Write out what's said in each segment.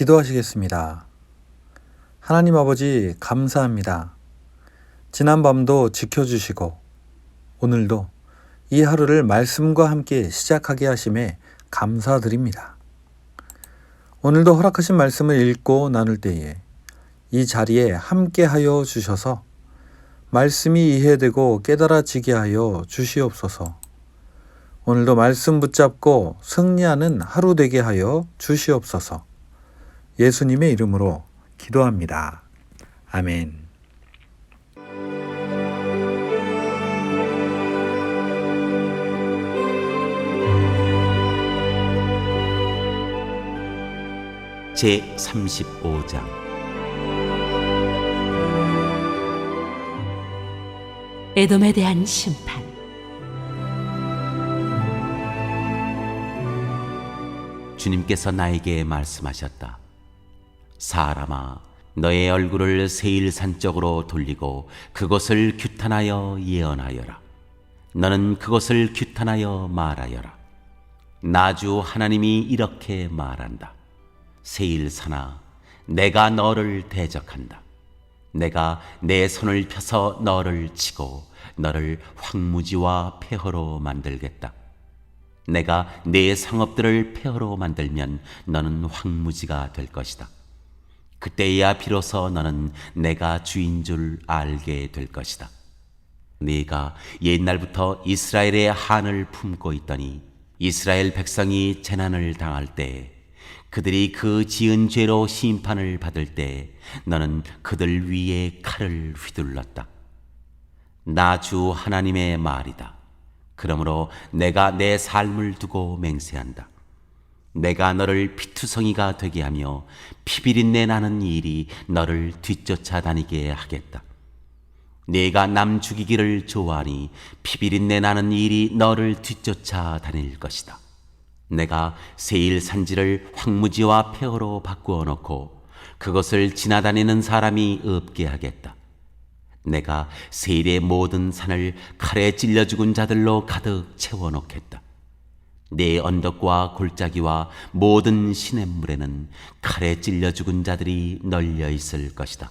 기도하시겠습니다. 하나님 아버지, 감사합니다. 지난밤도 지켜주시고 오늘도 이 하루를 말씀과 함께 시작하게 하심에 감사드립니다. 오늘도 허락하신 말씀을 읽고 나눌 때에 이 자리에 함께하여 주셔서 말씀이 이해되고 깨달아지게 하여 주시옵소서. 오늘도 말씀 붙잡고 승리하는 하루 되게 하여 주시옵소서. 예수님의 이름으로 기도합니다. 아멘. 제35장 에돔에 대한 심판. 주님께서 나에게 말씀하셨다. 사람아, 너의 얼굴을 세일산 쪽으로 돌리고 그곳을 규탄하여 예언하여라. 너는 그곳을 규탄하여 말하여라. 나주 하나님이 이렇게 말한다. 세일산아, 내가 너를 대적한다. 내가 내 손을 펴서 너를 치고 너를 황무지와 폐허로 만들겠다. 내가 네 성읍들을 폐허로 만들면 너는 황무지가 될 것이다. 그때야 비로소 너는 내가 주인 줄 알게 될 것이다. 네가 옛날부터 이스라엘의 한을 품고 있더니 이스라엘 백성이 재난을 당할 때 그들이 그 지은 죄로 심판을 받을 때 너는 그들 위에 칼을 휘둘렀다. 나 주 하나님의 말이다. 그러므로 내가 내 삶을 두고 맹세한다. 내가 너를 피투성이가 되게 하며 피비린내 나는 일이 너를 뒤쫓아 다니게 하겠다. 네가 남 죽이기를 좋아하니 피비린내 나는 일이 너를 뒤쫓아 다닐 것이다. 내가 세일 산지를 황무지와 폐허로 바꾸어 놓고 그것을 지나다니는 사람이 없게 하겠다. 내가 세일의 모든 산을 칼에 찔려 죽은 자들로 가득 채워 놓겠다. 네 언덕과 골짜기와 모든 시냇물에는 칼에 찔려 죽은 자들이 널려 있을 것이다.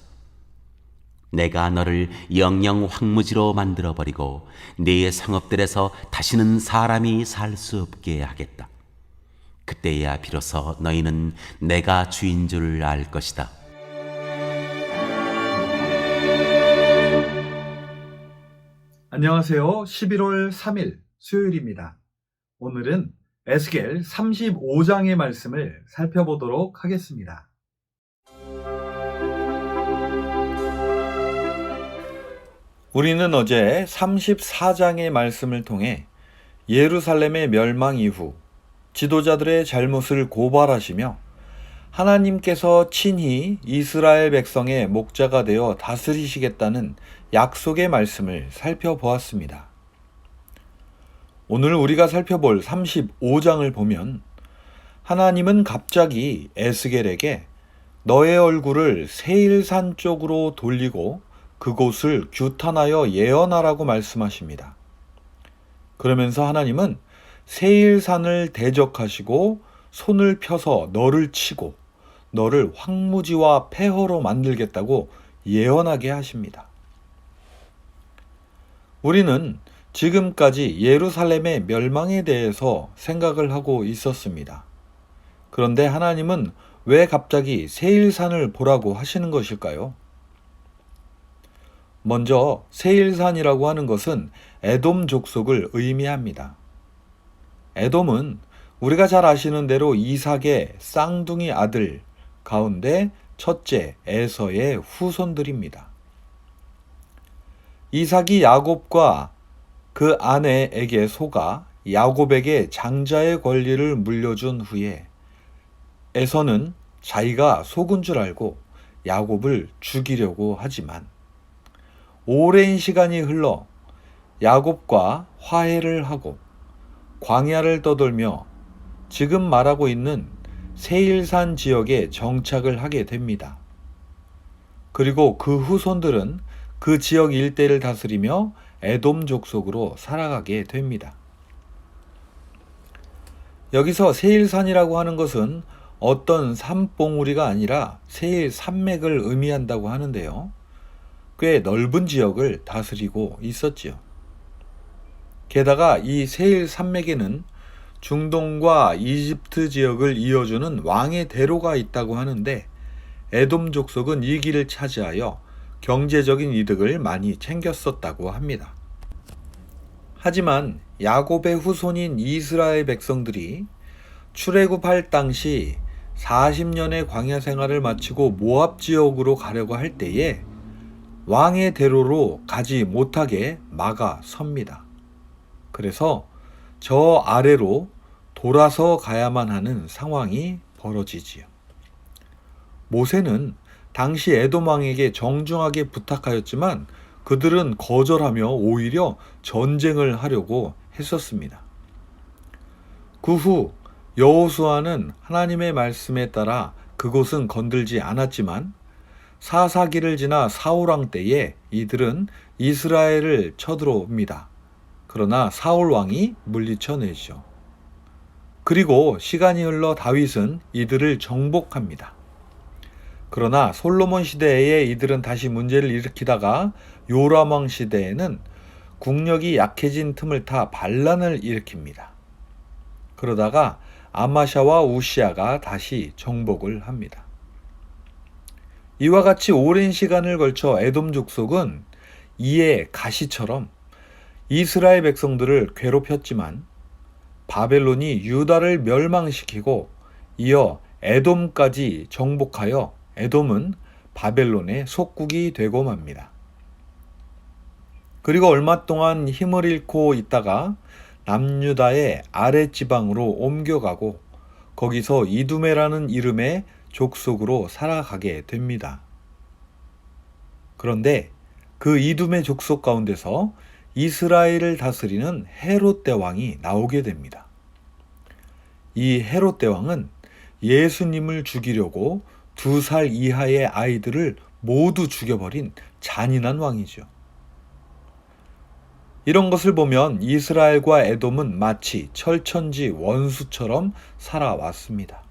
내가 너를 영영 황무지로 만들어버리고 네 성읍들에서 다시는 사람이 살 수 없게 하겠다. 그때야 비로소 너희는 내가 주인 줄 알 것이다. 안녕하세요. 11월 3일 수요일입니다. 오늘은 에스겔 35장의 말씀을 살펴보도록 하겠습니다. 우리는 어제 34장의 말씀을 통해 예루살렘의 멸망 이후 지도자들의 잘못을 고발하시며 하나님께서 친히 이스라엘 백성의 목자가 되어 다스리시겠다는 약속의 말씀을 살펴보았습니다. 오늘 우리가 살펴볼 35장을 보면 하나님은 갑자기 에스겔에게 너의 얼굴을 세일산 쪽으로 돌리고 그곳을 규탄하여 예언하라고 말씀하십니다. 그러면서 하나님은 세일산을 대적하시고 손을 펴서 너를 치고 너를 황무지와 폐허로 만들겠다고 예언하게 하십니다. 우리는 지금까지 예루살렘의 멸망에 대해서 생각을 하고 있었습니다. 그런데 하나님은 왜 갑자기 세일산을 보라고 하시는 것일까요? 먼저 세일산이라고 하는 것은 에돔 족속을 의미합니다. 에돔은 우리가 잘 아시는 대로 이삭의 쌍둥이 아들 가운데 첫째 에서의 후손들입니다. 이삭이 야곱과 그 아내에게 속아 야곱에게 장자의 권리를 물려준 후에 에서는 자기가 속은 줄 알고 야곱을 죽이려고 하지만 오랜 시간이 흘러 야곱과 화해를 하고 광야를 떠돌며 지금 말하고 있는 세일산 지역에 정착을 하게 됩니다. 그리고 그 후손들은 그 지역 일대를 다스리며 에돔 족속으로 살아가게 됩니다. 여기서 세일산이라고 하는 것은 어떤 산봉우리가 아니라 세일 산맥을 의미한다고 하는데요. 꽤 넓은 지역을 다스리고 있었지요. 게다가 이 세일 산맥에는 중동과 이집트 지역을 이어주는 왕의 대로가 있다고 하는데 에돔 족속은 이 길을 차지하여 경제적인 이득을 많이 챙겼었다고 합니다. 하지만 야곱의 후손인 이스라엘 백성들이 출애굽할 당시 40년의 광야 생활을 마치고 모압 지역으로 가려고 할 때에 왕의 대로로 가지 못하게 막아섭니다. 그래서 저 아래로 돌아서 가야만 하는 상황이 벌어지지요. 모세는 당시 에돔 왕에게 정중하게 부탁하였지만 그들은 거절하며 오히려 전쟁을 하려고 했었습니다. 그 후 여호수아는 하나님의 말씀에 따라 그곳은 건들지 않았지만 사사기를 지나 사울왕 때에 이들은 이스라엘을 쳐들어옵니다. 그러나 사울 왕이 물리쳐내죠. 그리고 시간이 흘러 다윗은 이들을 정복합니다. 그러나 솔로몬 시대에 이들은 다시 문제를 일으키다가 요람 왕 시대에는 국력이 약해진 틈을 타 반란을 일으킵니다. 그러다가 아마샤와 우시아가 다시 정복을 합니다. 이와 같이 오랜 시간을 걸쳐 에돔 족속은 이에 가시처럼 이스라엘 백성들을 괴롭혔지만 바벨론이 유다를 멸망시키고 이어 에돔까지 정복하여 에돔은 바벨론의 속국이 되고 맙니다. 그리고 얼마 동안 힘을 잃고 있다가 남유다의 아랫지방으로 옮겨가고 거기서 이두메라는 이름의 족속으로 살아가게 됩니다. 그런데 그 이두메 족속 가운데서 이스라엘을 다스리는 헤롯 대왕이 나오게 됩니다. 이 헤롯 대왕은 예수님을 죽이려고 2살 이하의 아이들을 모두 죽여버린 잔인한 왕이죠. 이런 것을 보면 이스라엘과 에돔은 마치 철천지 원수처럼 살아왔습니다.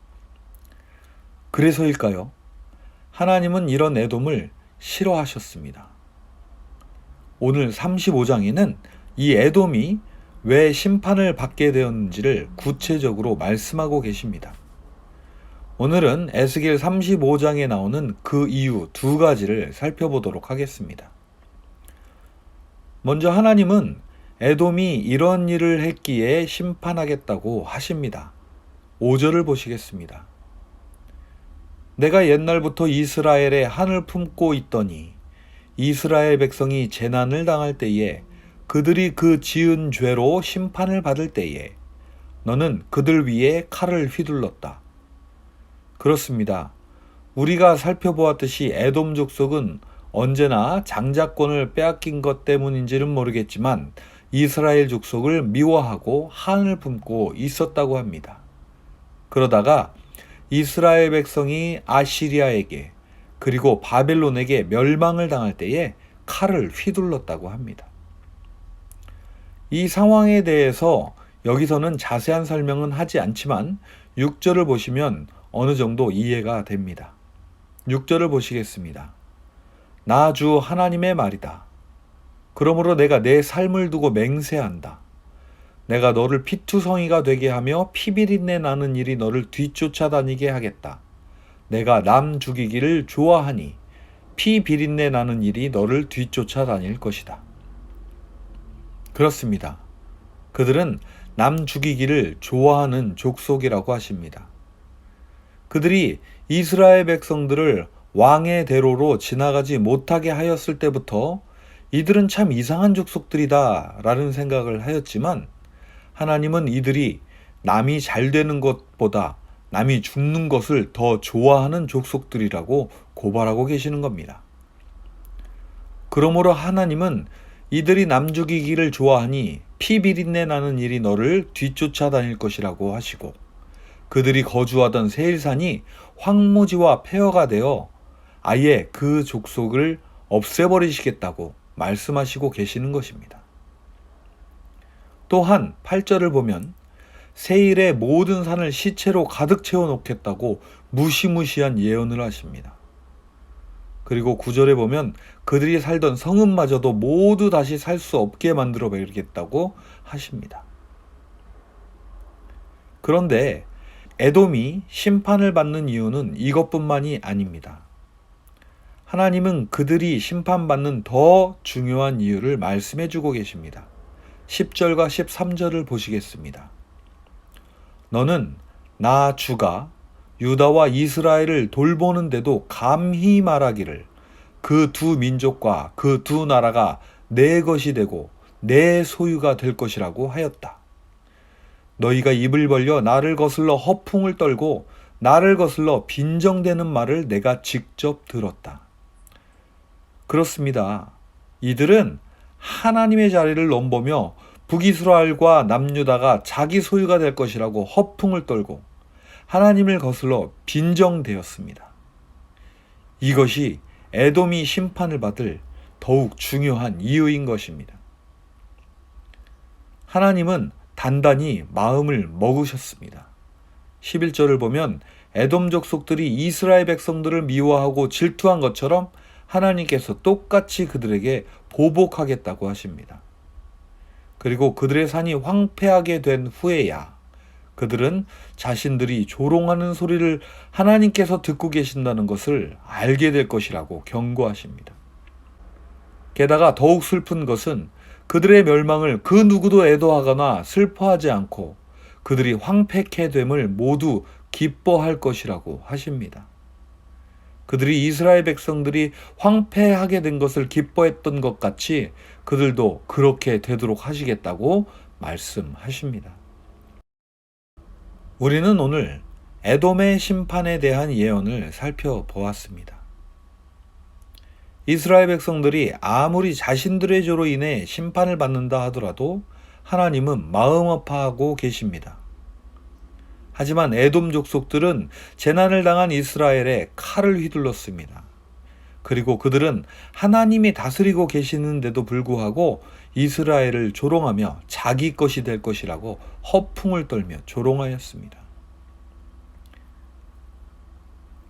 그래서일까요? 하나님은 이런 에돔을 싫어하셨습니다. 오늘 35장에는 이 에돔이 왜 심판을 받게 되었는지를 구체적으로 말씀하고 계십니다. 오늘은 에스겔 35장에 나오는 그 이유 2가지를 살펴보도록 하겠습니다. 먼저 하나님은 에돔이 이런 일을 했기에 심판하겠다고 하십니다. 5절을 보시겠습니다. 내가 옛날부터 이스라엘에 한을 품고 있더니 이스라엘 백성이 재난을 당할 때에 그들이 그 지은 죄로 심판을 받을 때에 너는 그들 위에 칼을 휘둘렀다. 그렇습니다. 우리가 살펴보았듯이 에돔 족속은 언제나 장자권을 빼앗긴 것 때문인지는 모르겠지만 이스라엘 족속을 미워하고 한을 품고 있었다고 합니다. 그러다가 이스라엘 백성이 아시리아에게 그리고 바벨론에게 멸망을 당할 때에 칼을 휘둘렀다고 합니다. 이 상황에 대해서 여기서는 자세한 설명은 하지 않지만 6절을 보시면 어느 정도 이해가 됩니다. 6절을 보시겠습니다. 나 주 하나님의 말이다. 그러므로 내가 내 삶을 두고 맹세한다. 내가 너를 피투성이가 되게 하며 피비린내 나는 일이 너를 뒤쫓아다니게 하겠다. 내가 남 죽이기를 좋아하니 피비린내 나는 일이 너를 뒤쫓아다닐 것이다. 그렇습니다. 그들은 남 죽이기를 좋아하는 족속이라고 하십니다. 그들이 이스라엘 백성들을 왕의 대로로 지나가지 못하게 하였을 때부터 이들은 참 이상한 족속들이다 라는 생각을 하였지만 하나님은 이들이 남이 잘 되는 것보다 남이 죽는 것을 더 좋아하는 족속들이라고 고발하고 계시는 겁니다. 그러므로 하나님은 이들이 남 죽이기를 좋아하니 피비린내 나는 일이 너를 뒤쫓아다닐 것이라고 하시고 그들이 거주하던 세일산이 황무지와 폐허가 되어 아예 그 족속을 없애버리시겠다고 말씀하시고 계시는 것입니다. 또한 8절을 보면 세일의 모든 산을 시체로 가득 채워놓겠다고 무시무시한 예언을 하십니다. 그리고 9절에 보면 그들이 살던 성읍마저도 모두 다시 살 수 없게 만들어 버리겠다고 하십니다. 그런데 에돔이 심판을 받는 이유는 이것뿐만이 아닙니다. 하나님은 그들이 심판받는 더 중요한 이유를 말씀해 주고 계십니다. 10절과 13절을 보시겠습니다. 너는 나 주가 유다와 이스라엘을 돌보는데도 감히 말하기를 그 두 민족과 그 두 나라가 내 것이 되고 내 소유가 될 것이라고 하였다. 너희가 입을 벌려 나를 거슬러 허풍을 떨고 나를 거슬러 빈정대는 말을 내가 직접 들었다. 그렇습니다. 이들은 하나님의 자리를 넘보며 북이스라엘과 남유다가 자기 소유가 될 것이라고 허풍을 떨고 하나님을 거슬러 빈정되었습니다. 이것이 에돔이 심판을 받을 더욱 중요한 이유인 것입니다. 하나님은 단단히 마음을 먹으셨습니다. 11절을 보면 에돔 족속들이 이스라엘 백성들을 미워하고 질투한 것처럼 하나님께서 똑같이 그들에게 보복하겠다고 하십니다. 그리고 그들의 산이 황폐하게 된 후에야 그들은 자신들이 조롱하는 소리를 하나님께서 듣고 계신다는 것을 알게 될 것이라고 경고하십니다. 게다가 더욱 슬픈 것은 그들의 멸망을 그 누구도 애도하거나 슬퍼하지 않고 그들이 황폐케 됨을 모두 기뻐할 것이라고 하십니다. 그들이 이스라엘 백성들이 황폐하게 된 것을 기뻐했던 것 같이 그들도 그렇게 되도록 하시겠다고 말씀하십니다. 우리는 오늘 에돔의 심판에 대한 예언을 살펴보았습니다. 이스라엘 백성들이 아무리 자신들의 죄로 인해 심판을 받는다 하더라도 하나님은 마음 아파하고 계십니다. 하지만 에돔 족속들은 재난을 당한 이스라엘에 칼을 휘둘렀습니다. 그리고 그들은 하나님이 다스리고 계시는데도 불구하고 이스라엘을 조롱하며 자기 것이 될 것이라고 허풍을 떨며 조롱하였습니다.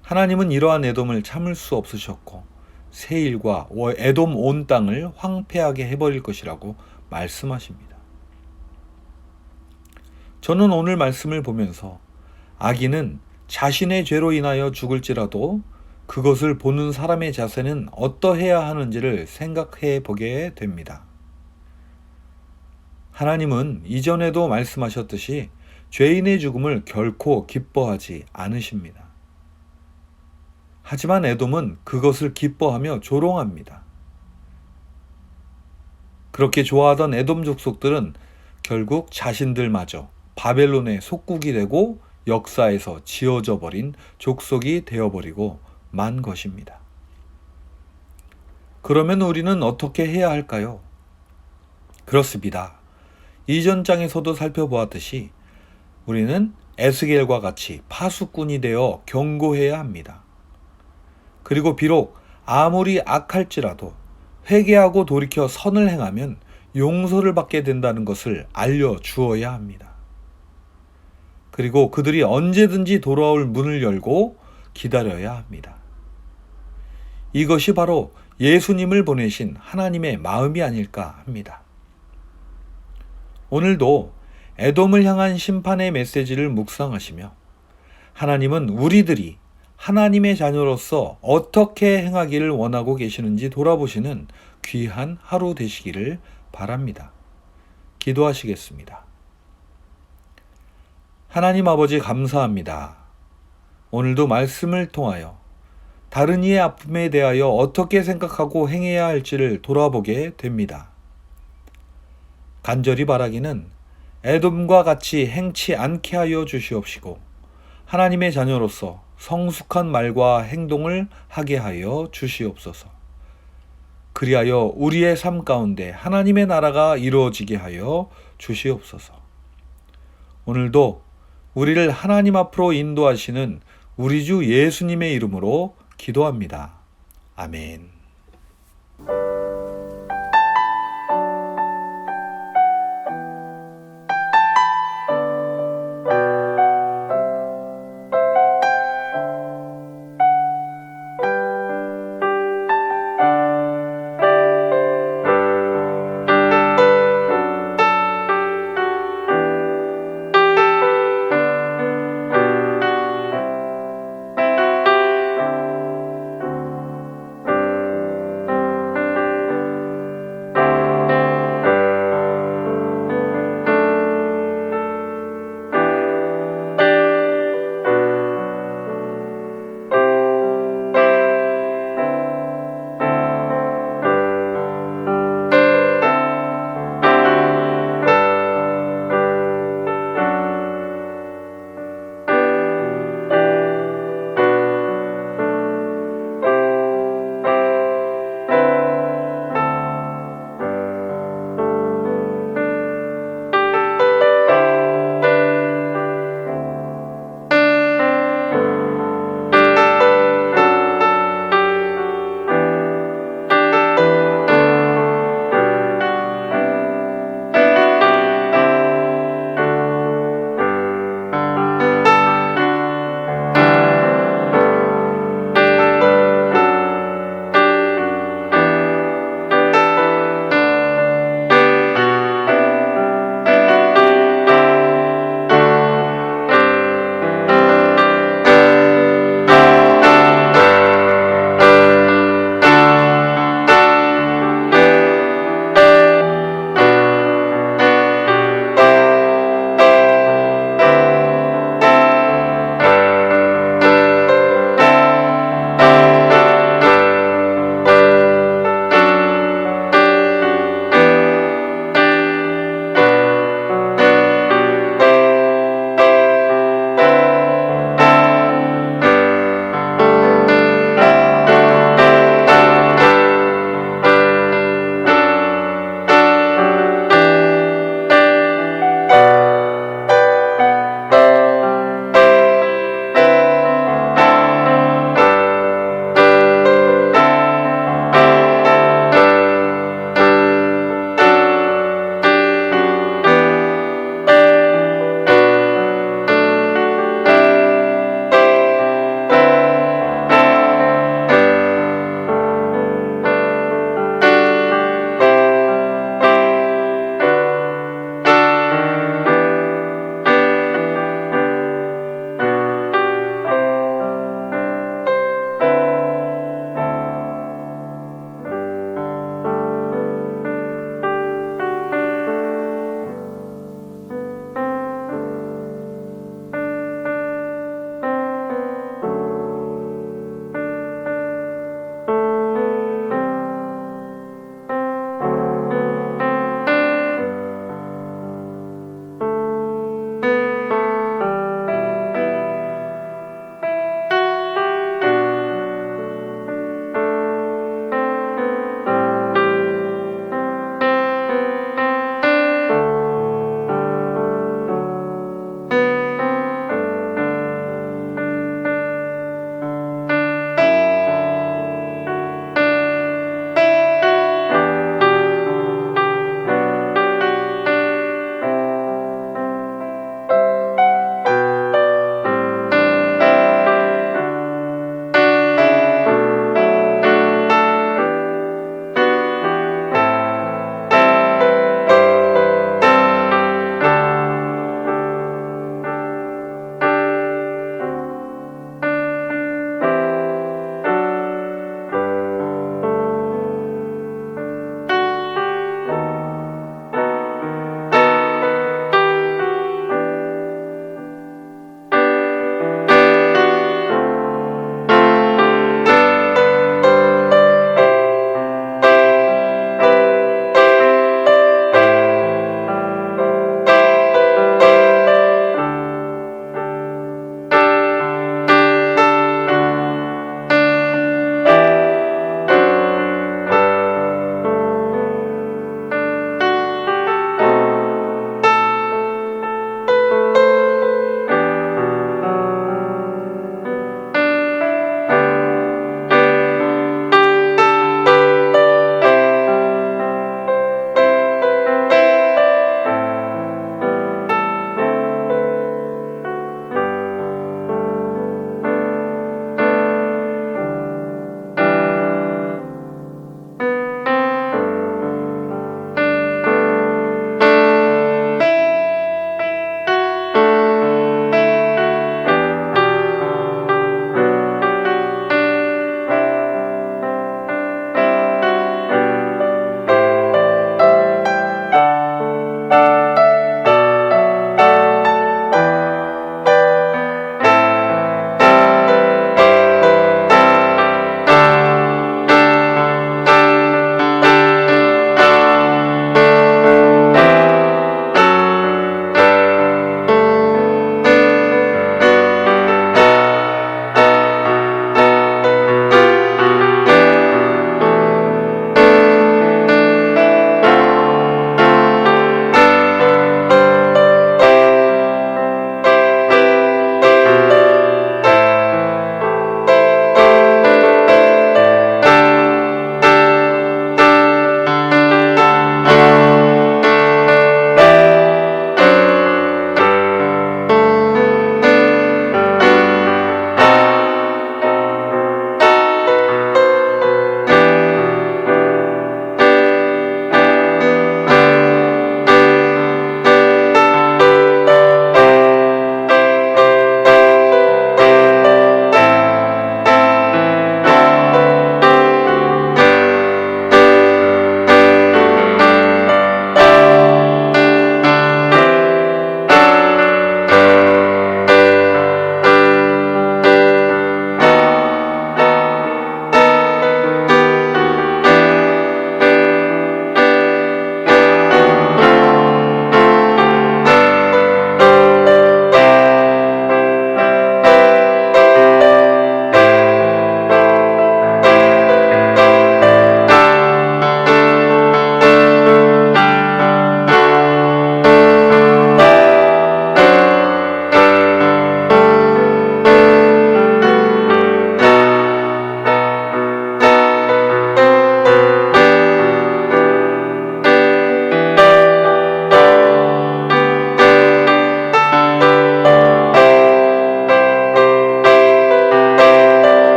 하나님은 이러한 에돔을 참을 수 없으셨고 세일과 에돔 온 땅을 황폐하게 해버릴 것이라고 말씀하십니다. 저는 오늘 말씀을 보면서 악인은 자신의 죄로 인하여 죽을지라도 그것을 보는 사람의 자세는 어떠해야 하는지를 생각해 보게 됩니다. 하나님은 이전에도 말씀하셨듯이 죄인의 죽음을 결코 기뻐하지 않으십니다. 하지만 에돔은 그것을 기뻐하며 조롱합니다. 그렇게 좋아하던 에돔 족속들은 결국 자신들마저 바벨론의 속국이 되고 역사에서 지워져 버린 족속이 되어버리고 만 것입니다. 그러면 우리는 어떻게 해야 할까요? 그렇습니다. 이전 장에서도 살펴보았듯이 우리는 에스겔과 같이 파수꾼이 되어 경고해야 합니다. 그리고 비록 아무리 악할지라도 회개하고 돌이켜 선을 행하면 용서를 받게 된다는 것을 알려주어야 합니다. 그리고 그들이 언제든지 돌아올 문을 열고 기다려야 합니다. 이것이 바로 예수님을 보내신 하나님의 마음이 아닐까 합니다. 오늘도 에돔을 향한 심판의 메시지를 묵상하시며 하나님은 우리들이 하나님의 자녀로서 어떻게 행하기를 원하고 계시는지 돌아보시는 귀한 하루 되시기를 바랍니다. 기도하시겠습니다. 하나님 아버지 감사합니다. 오늘도 말씀을 통하여 다른 이의 아픔에 대하여 어떻게 생각하고 행해야 할지를 돌아보게 됩니다. 간절히 바라기는 에돔과 같이 행치 않게 하여 주시옵시고 하나님의 자녀로서 성숙한 말과 행동을 하게 하여 주시옵소서. 그리하여 우리의 삶 가운데 하나님의 나라가 이루어지게 하여 주시옵소서. 오늘도 우리를 하나님 앞으로 인도하시는 우리 주 예수님의 이름으로 기도합니다. 아멘.